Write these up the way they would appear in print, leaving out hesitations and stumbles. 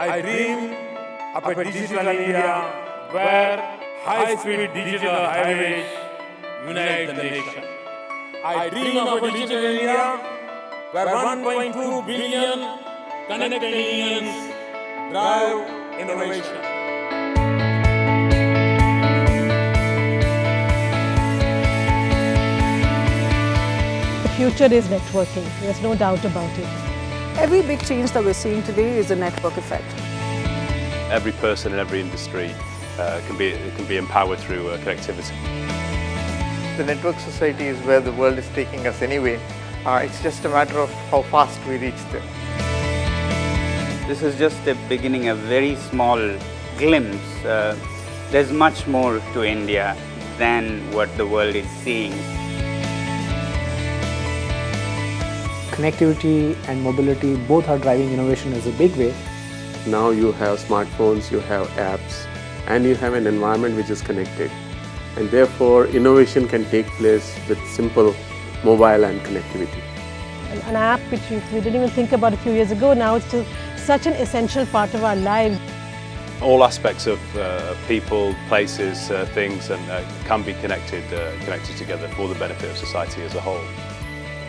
I dream of a digital India where high-speed digital highways unite the nation. I dream of a digital India where 1.2 billion connected Indians drive innovation. The future is networking, there's no doubt about it. Every big change that we're seeing today is a network effect. Every person in every industry can be empowered through connectivity. The network society is where the world is taking us anyway. It's just a matter of how fast we reach there. This is just the beginning, a very small glimpse. There's much more to India than what the world is seeing. Connectivity and mobility both are driving innovation as a big way. Now you have smartphones, you have apps, and you have an environment which is connected. And therefore, innovation can take place with simple mobile and connectivity. An app which we didn't even think about a few years ago, now it's still such an essential part of our lives. All aspects of people, places, things, and can be connected together for the benefit of society as a whole.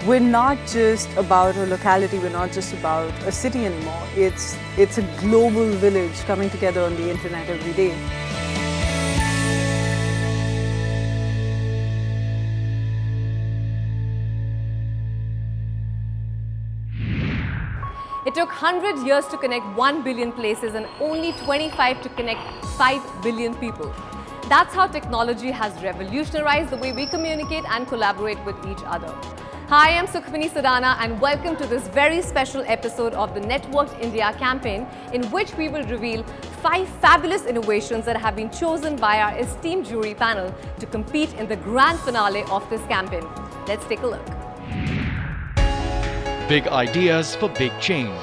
We're not just about a locality, we're not just about a city anymore. It's a global village coming together on the internet every day. It took 100 years to connect 1 billion places and only 25 to connect 5 billion people. That's how technology has revolutionized the way we communicate and collaborate with each other. Hi, I'm Sukhmani Sadana and welcome to this very special episode of the Networked India campaign, in which we will reveal 5 fabulous innovations that have been chosen by our esteemed jury panel to compete in the grand finale of this campaign. Let's take a look. Big ideas for big change.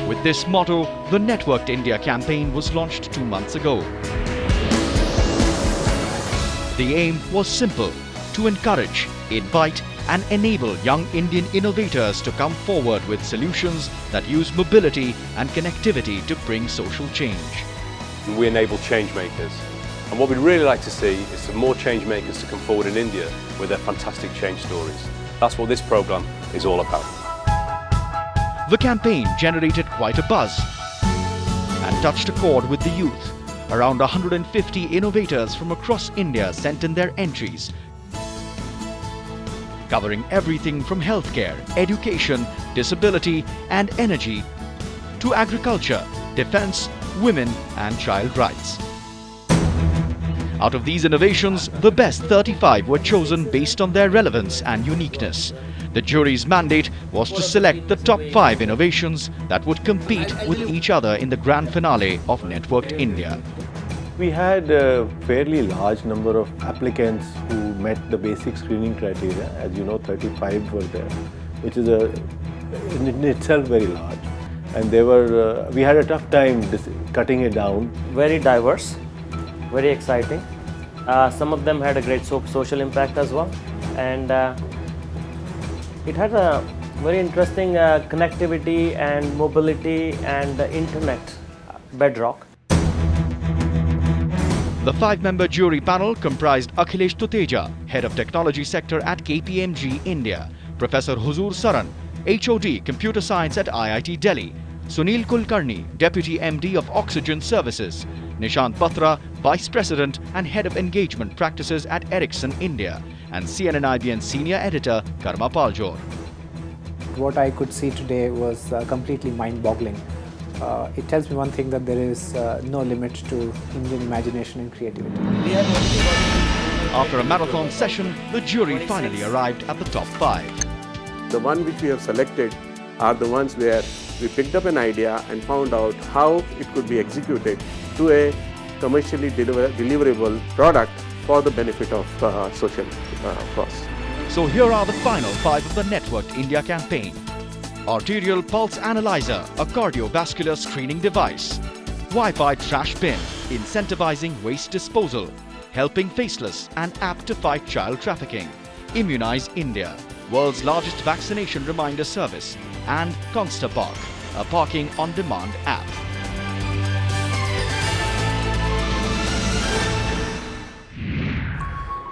With this motto, the Networked India campaign was launched 2 months ago. The aim was simple: to encourage, invite and enable young Indian innovators to come forward with solutions that use mobility and connectivity to bring social change. We enable change makers. And what we'd really like to see is some more change makers to come forward in India with their fantastic change stories. That's what this programme is all about. The campaign generated quite a buzz and touched a chord with the youth. Around 150 innovators from across India sent in their entries, covering everything from healthcare, education, disability and energy to agriculture, defence, women and child rights. Out of these innovations, the best 35 were chosen based on their relevance and uniqueness. The jury's mandate was to select the top 5 innovations that would compete with each other in the grand finale of Networked India. We had a fairly large number of applicants who met the basic screening criteria. As you know, 35 were there, which is in itself very large. And we had a tough time cutting it down. Very diverse, very exciting. Some of them had a great social impact as well. And it had a very interesting connectivity and mobility and internet bedrock. The 5-member jury panel comprised Akhilesh Tuteja, Head of Technology Sector at KPMG India, Professor Huzur Saran, HOD Computer Science at IIT Delhi, Sunil Kulkarni, Deputy MD of Oxygen Services, Nishant Batra, Vice President and Head of Engagement Practices at Ericsson India, and cnn-ibn Senior Editor Karma Paljor. What I could see today was completely mind-boggling. It tells me one thing, that there is no limit to Indian imagination and creativity. After a marathon session, the jury finally arrived at the top 5. The one which we have selected are the ones where we picked up an idea and found out how it could be executed to a commercially deliverable product for the benefit of social cause. So here are the final 5 of the Networked India campaign. Arterial Pulse Analyzer, a cardiovascular screening device. Wi-Fi trash bin, incentivizing waste disposal. Helping Faceless, an app to fight child trafficking. Immunize India, world's largest vaccination reminder service. And Constark, a parking on-demand app.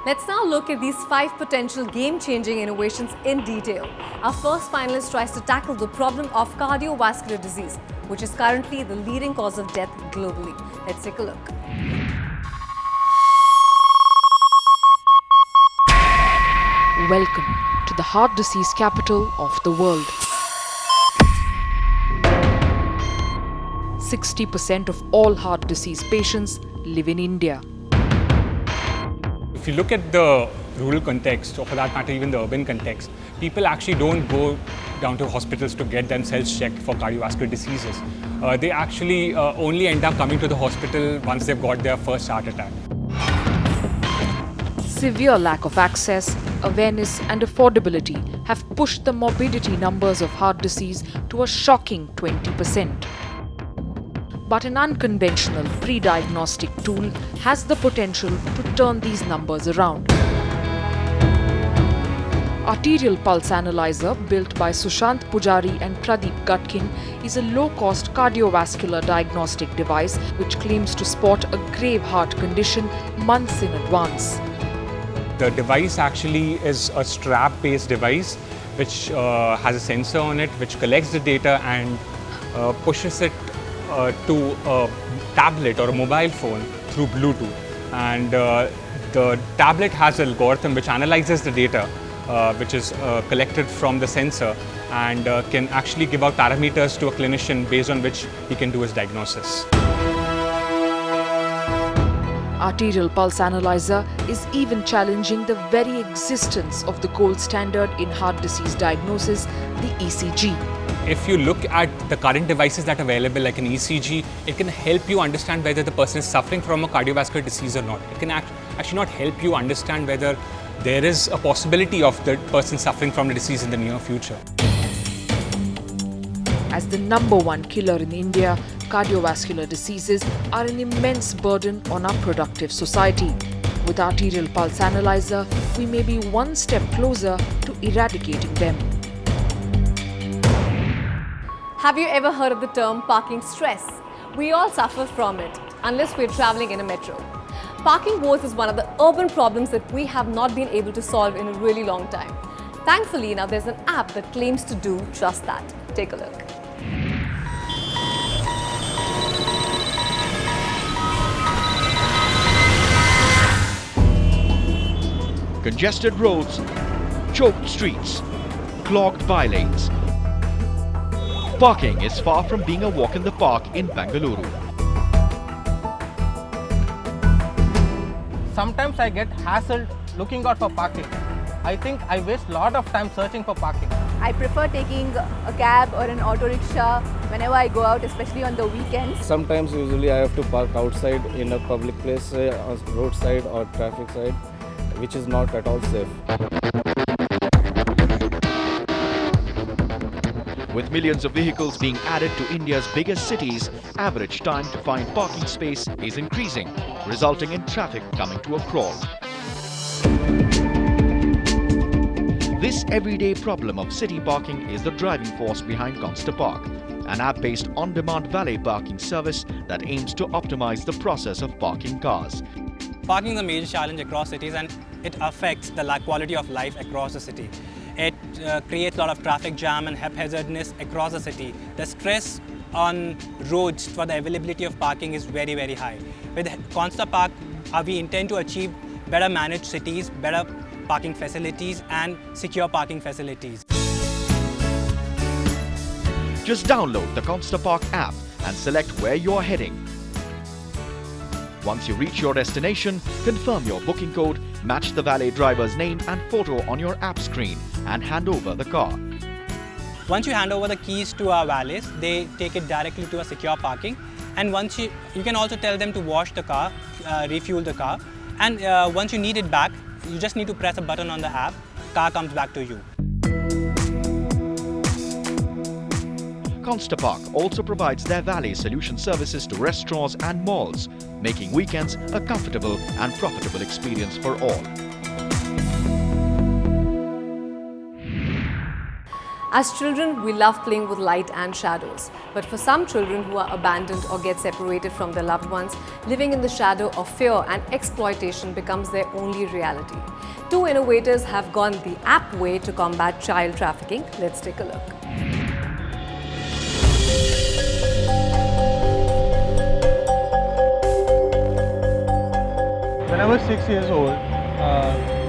Let's now look at these 5 potential game-changing innovations in detail. Our first finalist tries to tackle the problem of cardiovascular disease, which is currently the leading cause of death globally. Let's take a look. Welcome to the heart disease capital of the world. 60% of all heart disease patients live in India. If you look at the rural context, or for that matter even the urban context, people actually don't go down to hospitals to get themselves checked for cardiovascular diseases. They actually only end up coming to the hospital once they've got their first heart attack. Severe lack of access, awareness and affordability have pushed the morbidity numbers of heart disease to a shocking 20%. But an unconventional pre-diagnostic tool has the potential to turn these numbers around. Arterial pulse analyzer, built by Sushant Pujari and Pradeep Gutkin, is a low-cost cardiovascular diagnostic device which claims to spot a grave heart condition months in advance. The device actually is a strap-based device which has a sensor on it which collects the data and pushes it to a tablet or a mobile phone through Bluetooth. And the tablet has an algorithm which analyzes the data which is collected from the sensor and can actually give out parameters to a clinician based on which he can do his diagnosis. Arterial pulse analyzer is even challenging the very existence of the gold standard in heart disease diagnosis, the ECG. If you look at the current devices that are available, like an ECG, it can help you understand whether the person is suffering from a cardiovascular disease or not. It can actually not help you understand whether there is a possibility of the person suffering from the disease in the near future. As the #1 killer in India, cardiovascular diseases are an immense burden on our productive society. With arterial pulse analyzer, we may be one step closer to eradicating them. Have you ever heard of the term parking stress? We all suffer from it, unless we're traveling in a metro. Parking woes is one of the urban problems that we have not been able to solve in a really long time. Thankfully, now there's an app that claims to do just that. Take a look. Congested roads, choked streets, clogged bylanes. Parking is far from being a walk in the park in Bengaluru. Sometimes I get hassled looking out for parking. I think I waste a lot of time searching for parking. I prefer taking a cab or an auto rickshaw whenever I go out, especially on the weekends. Sometimes usually I have to park outside in a public place, on roadside or traffic side, which is not at all safe. With millions of vehicles being added to India's biggest cities, average time to find parking space is increasing, resulting in traffic coming to a crawl. This everyday problem of city parking is the driving force behind Constark, an app-based on-demand valet parking service that aims to optimize the process of parking cars. Parking is a major challenge across cities and it affects the quality of life across the city. It creates a lot of traffic jam and haphazardness across the city. The stress on roads for the availability of parking is very, very high. With Constark, we intend to achieve better managed cities, better parking facilities and secure parking facilities. Just download the Constark app and select where you are heading. Once you reach your destination, confirm your booking code, match the valet driver's name and photo on your app screen and hand over the car. Once you hand over the keys to our valets, they take it directly to a secure parking. And once you can also tell them to wash the car, refuel the car. And once you need it back, you just need to press a button on the app, car comes back to you. Constark also provides their valet solution services to restaurants and malls, making weekends a comfortable and profitable experience for all. As children, we love playing with light and shadows. But for some children who are abandoned or get separated from their loved ones, living in the shadow of fear and exploitation becomes their only reality. Two innovators have gone the app way to combat child trafficking. Let's take a look. When I was 6 years old,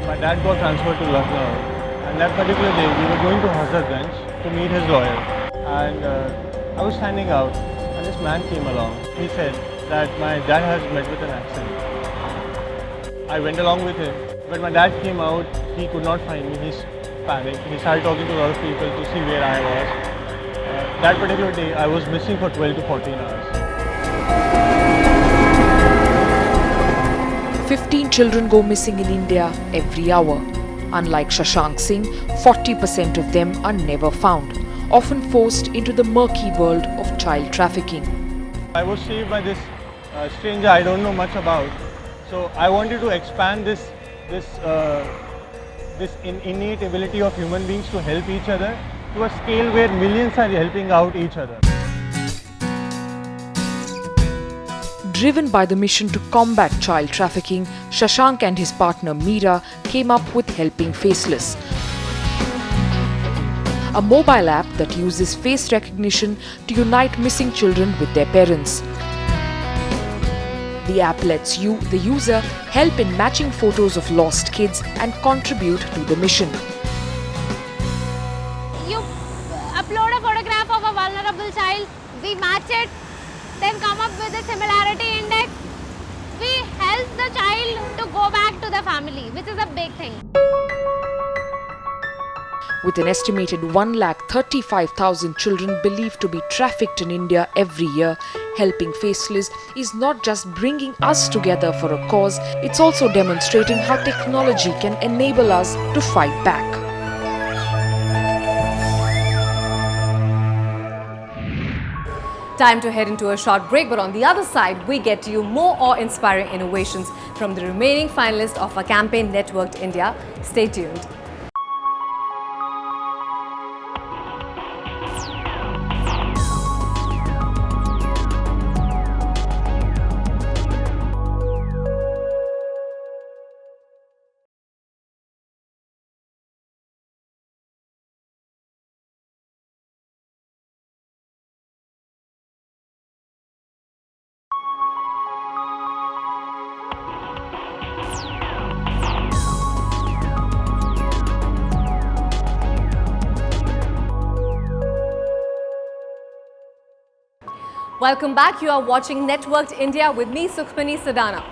my dad got transferred to Lucknow. And that particular day, we were going to Hazratganj to meet his lawyer. And I was standing out, and this man came along. He said that my dad has met with an accident. I went along with him. When my dad came out, he could not find me. He panicked. He started talking to a lot of people to see where I was. That particular day, I was missing for 12 to 14 hours. 15 children go missing in India every hour. Unlike Shashank Singh, 40% of them are never found, often forced into the murky world of child trafficking. I was saved by this stranger I don't know much about. So I wanted to expand this innate ability of human beings to help each other to a scale where millions are helping out each other. Driven by the mission to combat child trafficking, Shashank and his partner Meera came up with Helping Faceless, a mobile app that uses face recognition to unite missing children with their parents. The app lets you, the user, help in matching photos of lost kids and contribute to the mission. You upload a photograph of a vulnerable child, we match it, then come up with a similarity index. We help the child to go back to the family, which is a big thing. With an estimated 135,000 children believed to be trafficked in India every year, Helping Faceless is not just bringing us together for a cause, it's also demonstrating how technology can enable us to fight back. Time to head into a short break, but on the other side, we get to you more awe-inspiring innovations from the remaining finalists of our campaign Networked India. Stay tuned. Welcome back. You are watching Networked India with me, Sukhmani Sadana.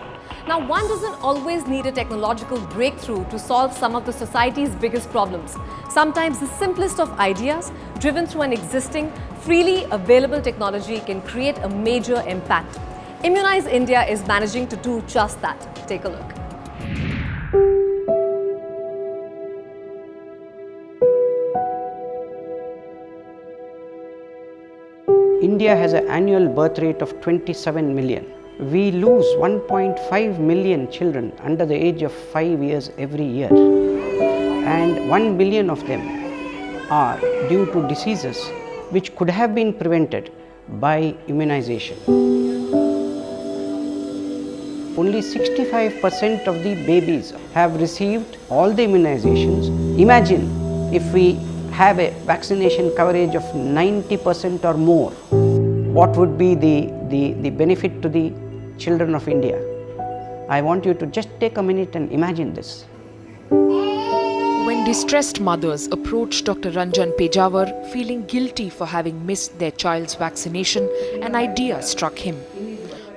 Now, one doesn't always need a technological breakthrough to solve some of the society's biggest problems. Sometimes the simplest of ideas, driven through an existing, freely available technology, can create a major impact. Immunize India is managing to do just that. Take a look. India has an annual birth rate of 27 million. We lose 1.5 million children under the age of 5 years every year, and 1 billion of them are due to diseases which could have been prevented by immunization. Only 65% of the babies have received all the immunizations. Imagine if we have a vaccination coverage of 90% or more, what would be the benefit to the children of India? I want you to just take a minute and imagine this. When distressed mothers approached Dr. Ranjan Pejawar feeling guilty for having missed their child's vaccination, an idea struck him.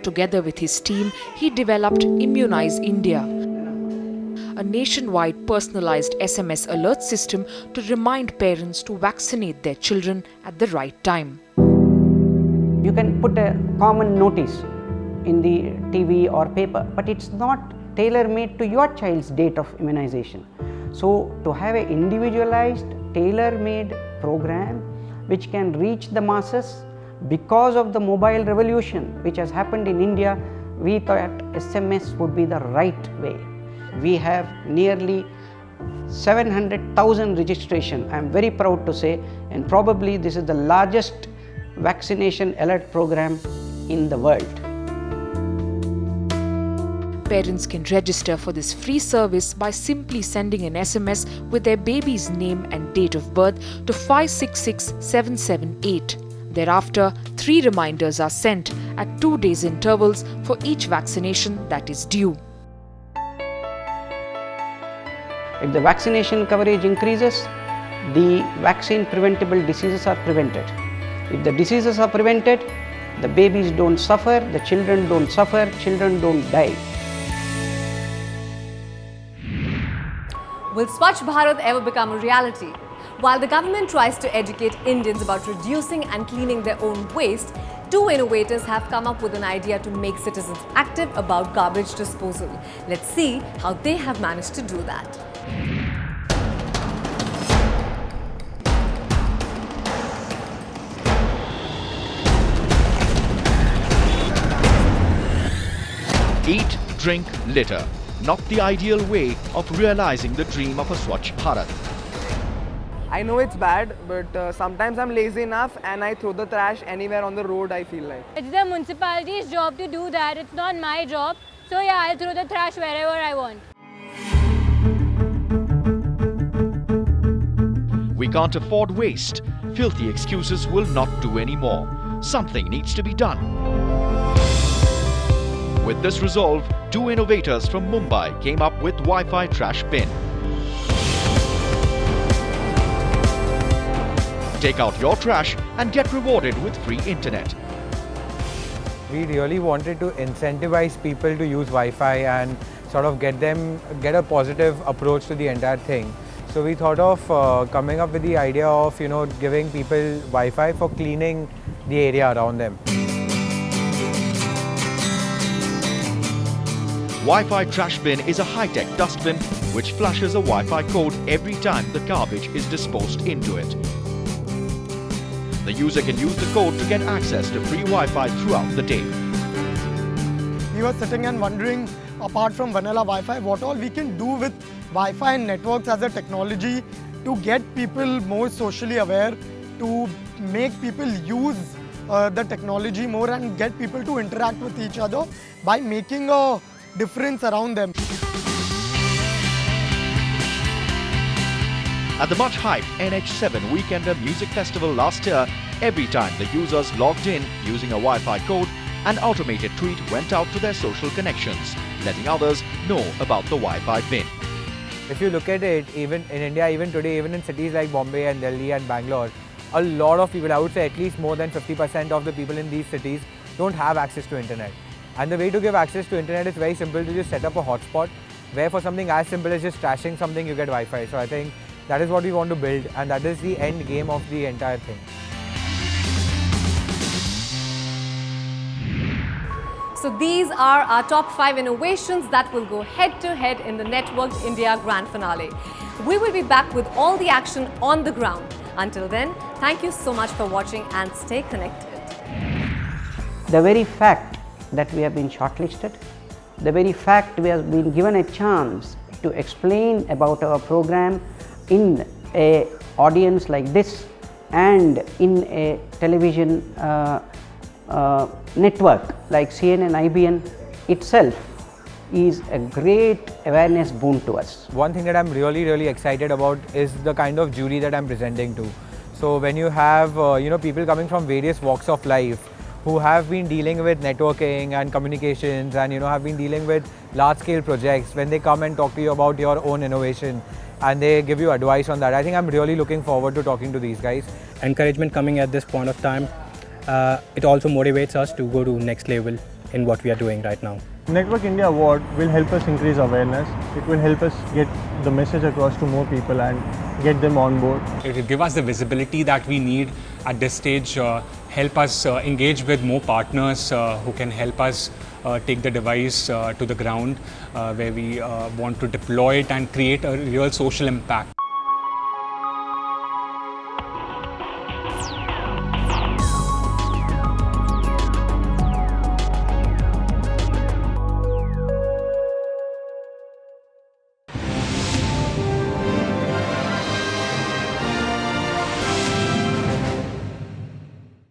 Together with his team, he developed Immunize India, a nationwide personalized SMS alert system to remind parents to vaccinate their children at the right time. You can put a common notice in the TV or paper, but it's not tailor-made to your child's date of immunization. So, to have an individualized, tailor-made program which can reach the masses, because of the mobile revolution which has happened in India, we thought SMS would be the right way. We have nearly 700,000 registration. I am very proud to say, and probably this is the largest vaccination alert program in the world. Parents can register for this free service by simply sending an SMS with their baby's name and date of birth to 566778. Thereafter, 3 reminders are sent at 2 days intervals for each vaccination that is due. If the vaccination coverage increases, the vaccine preventable diseases are prevented. If the diseases are prevented, the babies don't suffer, the children don't suffer, children don't die. Will Swachh Bharat ever become a reality? While the government tries to educate Indians about reducing and cleaning their own waste, 2 innovators have come up with an idea to make citizens active about garbage disposal. Let's see how they have managed to do that. Eat, drink, litter. Not the ideal way of realizing the dream of a Swachh Bharat. I know it's bad, but sometimes I'm lazy enough and I throw the trash anywhere on the road, I feel like. It's the municipality's job to do that. It's not my job. So yeah, I'll throw the trash wherever I want. We can't afford waste. Filthy excuses will not do anymore. Something needs to be done. With this resolve, 2 innovators from Mumbai came up with Wi-Fi trash bin. Take out your trash and get rewarded with free internet. We really wanted to incentivize people to use Wi-Fi and sort of get a positive approach to the entire thing. So we thought of coming up with the idea of, giving people Wi-Fi for cleaning the area around them. Wi-Fi trash bin is a high-tech dustbin which flashes a Wi-Fi code every time the garbage is disposed into it. The user can use the code to get access to free Wi-Fi throughout the day. We were sitting and wondering, apart from vanilla Wi-Fi, what all we can do with Wi-Fi and networks as a technology to get people more socially aware, to make people use the technology more and get people to interact with each other by making a difference around them. At the much-hyped NH7 Weekender Music Festival last year, every time the users logged in using a Wi-Fi code, an automated tweet went out to their social connections, letting others know about the Wi-Fi bin. If you look at it, even in India, even today, even in cities like Bombay and Delhi and Bangalore, a lot of people, I would say at least more than 50% of the people in these cities don't have access to internet. And the way to give access to internet is very simple, to just set up a hotspot where for something as simple as just trashing something you get Wi-Fi. So I think that is what we want to build, and that is the end game of the entire thing. So these are our top 5 innovations that will go head-to-head in the Networked India Grand Finale. We will be back with all the action on the ground. Until then, thank you so much for watching and stay connected. The very fact that we have been shortlisted, the very fact we have been given a chance to explain about our program in an audience like this and in a television network like cnn-ibn itself is a great awareness boon to us. One thing that I'm really excited about is the kind of jury that I'm presenting to. So when you have people coming from various walks of life who have been dealing with networking and communications and have been dealing with large-scale projects, when they come and talk to you about your own innovation and they give you advice on that, I think I'm really looking forward to talking to these guys. Encouragement coming at this point of time, it also motivates us to go to next level in what we are doing right now. Network India Award will help us increase awareness. It will help us get the message across to more people and get them on board. It will give us the visibility that we need at this stage, help us engage with more partners who can help us take the device to the ground where we want to deploy it and create a real social impact.